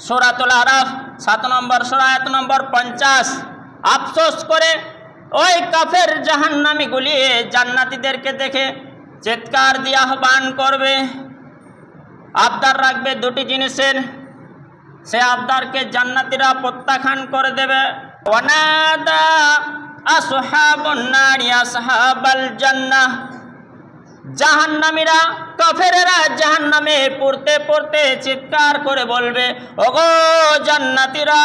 সূরাতুল আরাফ 7 নম্বর সূরা আয়াত নম্বর 50। আফসোস করে ওই কাফের জাহান্নামীগুলি জান্নাতীদেরকে দেখে চিৎকার দিয়ে আহ্বান করবে, আবদার রাখবে দুটি জিনিসের। সে আবদারকে জান্নাতীরা প্রত্যাখ্যান করে দেবে। ওয়ানাদা আসহাবুন নারি আসহাবাল জান্নাহ, জাহান্নামীরা কাফেরেরা জাহান্নামে পড়তে পড়তে চিৎকার করে বলবে, ওগো জান্নাতীরা,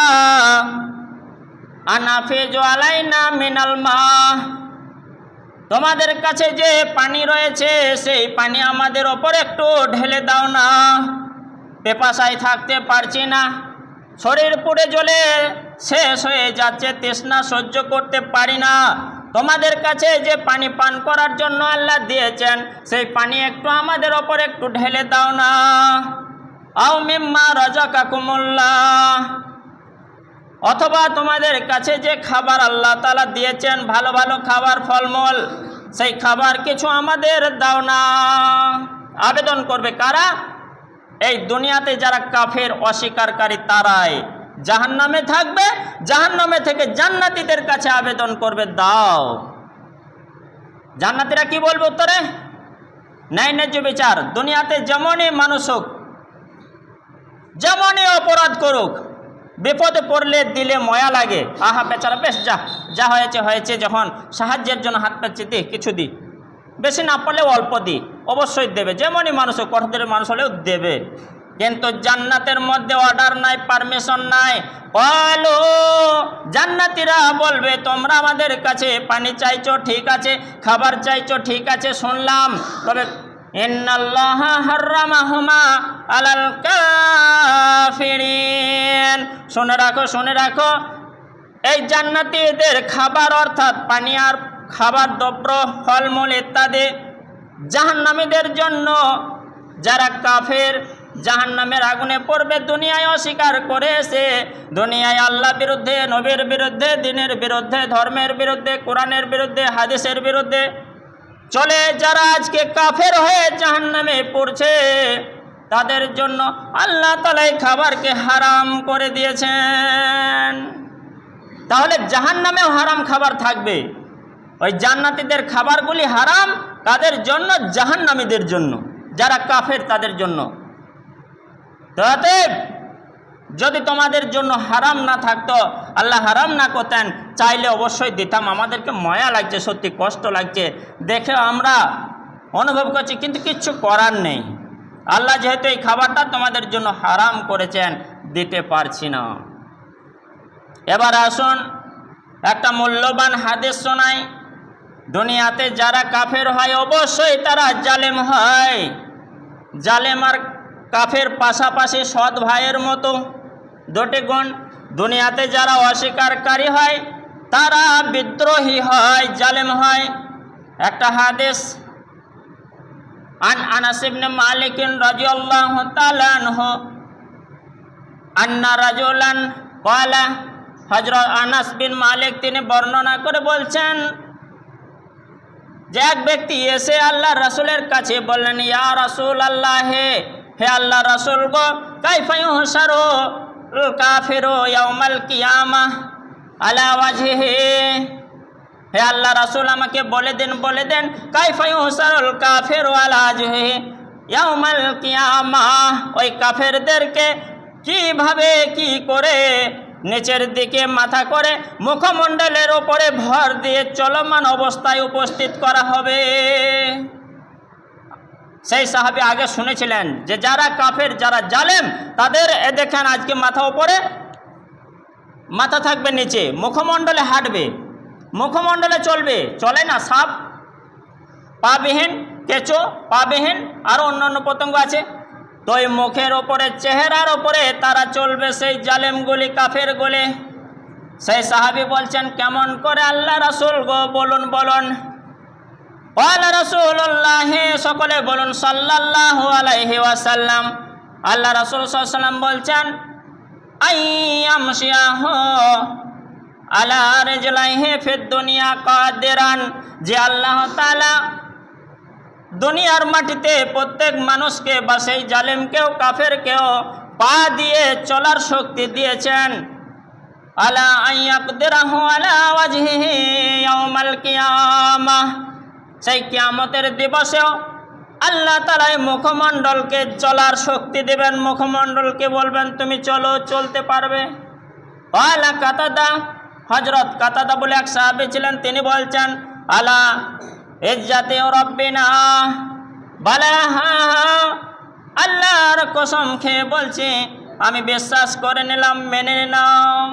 আনাফিজু আলাইনা মিনাল মা, তোমাদের কাছে যে পানি রয়েছে সেই পানি আমাদের ওপর একটু ঢেলে দাও না, পেপাসায় থাকতে পারছি না, শরীর পুড়ে জ্বলে শেষ হয়ে যাচ্ছে, তৃষ্ণা সহ্য করতে পারি না, তোমাদের কাছে যে পানি পান করার জন্য আল্লাহ দিয়েছেন সেই পানি একটু আমাদের ওপর একটু ঢেলে দাও না। আও মিম্মা রাযাকাকুমুল্লাহ, অথবা তোমাদের কাছে যে খাবার আল্লাহ তাআলা দিয়েছেন ভালো ভালো খাবার ফলমূল, সেই খাবার কিছু আমাদের দাও না। আবেদন করবে কারা? এই দুনিয়াতে যারা কাফের অস্বীকারী তারাই জাহান্নামে থাকবে, জাহান্নামে থেকে জান্নাতীদের কাছে আবেদন করবে দাও। জান্নাতীরা কি বলবে উত্তরে? ন্যায় ন্যায্য বিচার। দুনিয়াতে যেমনই মানুষ হোক, যেমনই অপরাধ করুক, বিপদে পড়লে দিলে ময়া লাগে, আহা বেচারা, বেশ যা যা হয়েছে হয়েছে, যখন সাহায্যের জন্য হাত পাচ্ছি দি, কিছু দি, বেশি না পারলেও অল্প দি, অবশ্যই দেবে। যেমনই মানুষ হোক, কঠোরের মানুষ হলেও দেবে। কিন্তু জান্নাতের মধ্যে অর্ডার নাই, পারমিশন নাই। বলো, জান্নাতীরা বলবে তোমরা আমাদের কাছে পানি চাইছো ঠিক আছে, খাবার চাইছো ঠিক আছে, শুনলাম, তবে ইন্নাল্লাহা হারামাহুমা আলাল কাফিরিন, শুনে রাখো শুনে রাখো, এই জান্নাতীদের খাবার অর্থাৎ পানি আর খাবার দ্রব্য ফলমূল ইত্যাদি জাহান্নামীদের জন্য, যারা কাফের জাহান্নামের আগুনে পড়বে, দুনিয়ায় অস্বীকার করে এসে, দুনিয়ায় আল্লাহ বিরুদ্ধে, নবীর বিরুদ্ধে, দ্বীনের বিরুদ্ধে, ধর্মের বিরুদ্ধে, কোরআনের বিরুদ্ধে, হাদিসের বিরুদ্ধে চলে যারা আজকে কাফের হয়ে জাহান্নামে পড়ছে, তাদের জন্য আল্লাহ তাআলা এই খাবারকে হারাম করে দিয়েছেন। তাহলে জাহান্নামেও হারাম খাবার থাকবে। ওই জান্নাতীদের খাবারগুলি হারাম কাদের জন্য? জাহান্নামীদের জন্য, যারা কাফের তাদের জন্য। তাতে যদি তোমাদের জন্য হারাম না থাকতো, আল্লাহ হারাম না করতেন, চাইলে অবশ্যই দিতাম। আমাদেরকে মায়া লাগছে, সত্যি কষ্ট লাগছে দেখে, আমরা অনুভব করছি, কিন্তু কিচ্ছু করার নেই। আল্লাহ যেহেতু এই খাবারটা তোমাদের জন্য হারাম করেছেন, দিতে পারছি না। এবার আসুন একটা মূল্যবান হাদিস শোনাই। দুনিয়াতে যারা কাফের হয় অবশ্যই তারা জালেম হয়। জালেম আর কাফের পাশাপাশি সৎ ভাইয়ের মতো দুটি গুণ। দুনিয়াতে যারা অস্বীকারী হয় তারা বিদ্রোহী হয়, জালেম হয়। একটা হাদিস, আন আনাস ইবনে মালিক রাদিয়াল্লাহু তাআলা আনহু আন্না রাজুলান ক্বালা, হযরত আনাস বিন মালিক তিনি বর্ণনা করে বলছেন যে এক ব্যক্তি এসে আল্লাহ রাসূলের কাছে বললেন, ইয়া রাসূলুল্লাহ, হে আল্লাহ রাসূল গো, কাইফা ইউহশারুল কাফিরু ইয়াউমাল কিয়ামাহ আলা ওয়াজহিহি, হে আল্লাহ রাসূল আমাকে বলে দেন কাইফা ইউহশারুল কাফিরু আলা ওয়াজহিহি ইয়াউমাল কিয়ামাহ, ওই কাফেরদেরকে কিভাবে কি করে নিচের দিকে মাথা করে মুখমণ্ডলের ওপরে ভর দিয়ে চলমান অবস্থায় উপস্থিত করা হবে। সেই সাহাবী আগে শুনেছিলেন যে যারা কাফের, যারা জালেম, তাদের দেখেন আজকে মাথা উপরে, মাথা থাকবে নিচে, মুখমণ্ডলে হাঁটবে, মুখমণ্ডলে চলবে, চলে না সাপ, পাবিহীন, কেঁচো, পাবিহীন আরও অন্যান্য পতঙ্গ আছে, তো এই মুখের ওপরে, চেহারার ওপরে তারা চলবে, সেই জালেমগুলি, কাফেরগুলি। সেই সাহাবী বলছেন, কেমন করে আল্লাহ রাসূল গো, বলুন বলুন। ওয়ালা রাসূলুল্লাহ, সকলে বলুন সাল্লাল্লাহু আলাইহি ওয়াসাল্লাম। আল্লাহ রাসূল সাল্লাল্লাহু আলাইহি ওয়াসাল্লাম বলছেন, আইয়ামশিয়াহু আলা রিজলাইহি ফিদ দুনিয়া কাদিরান, যে আল্লাহ তাআলা দুনিয়ার মাটিতে প্রত্যেক মানুষকে বা সেই জালেমকেও কাফেরকেও পা দিয়ে চলার শক্তি দিয়েছেন। আলা আইয়াকদিরাহু আলা ওয়াজহিহি ইয়াউমাল কিয়ামাহ, সেই কিয়ামতের দিবসেও আল্লাহ তাআলা মুখমণ্ডলকে চলার শক্তি দেবেন, মুখমণ্ডলকে বলবেন তুমি চলো, চলতে পারবে। আলা কাতাদা, হযরত কাতাদা বলে এক সাহাবী ছিলেন, তিনি বলছেন আলা ইজ্জাতি রাব্বিনা, বলে হ্যাঁ আল্লাহর কসম খেয়ে বলছি, আমি বিশ্বাস করে নিলাম, মেনে নিলাম।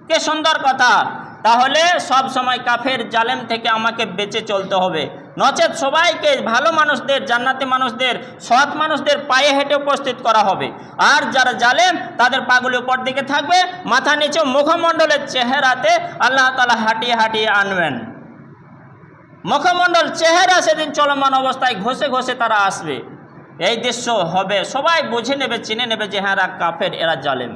কে সুন্দর কথা। তাহলে সব সময় কাফের জালেম থেকে আমাকে বেঁচে চলতে হবে, নচেত সবাইকে ভালো মানুষদের, জান্নাতি মানুষদের, সৎ মানুষদের পায়ে হেঁটে উপস্থিত করা হবে। আর যারা জালেম তাদের পাগুলি উপর দিকে থাকবে, মাথা নিচে, মুখমণ্ডলের চেহারাতে আল্লাহ তাআলা হাঁটিয়ে হাঁটিয়ে আনবেন। মুখমণ্ডল চেহারা সেদিন চলমান অবস্থায় ঘষে ঘষে তারা আসবে। এই দৃশ্য হবে, সবাই বুঝে নেবে, চিনে নেবে যে হ্যাঁ এরা কাফের, এরা জালেম।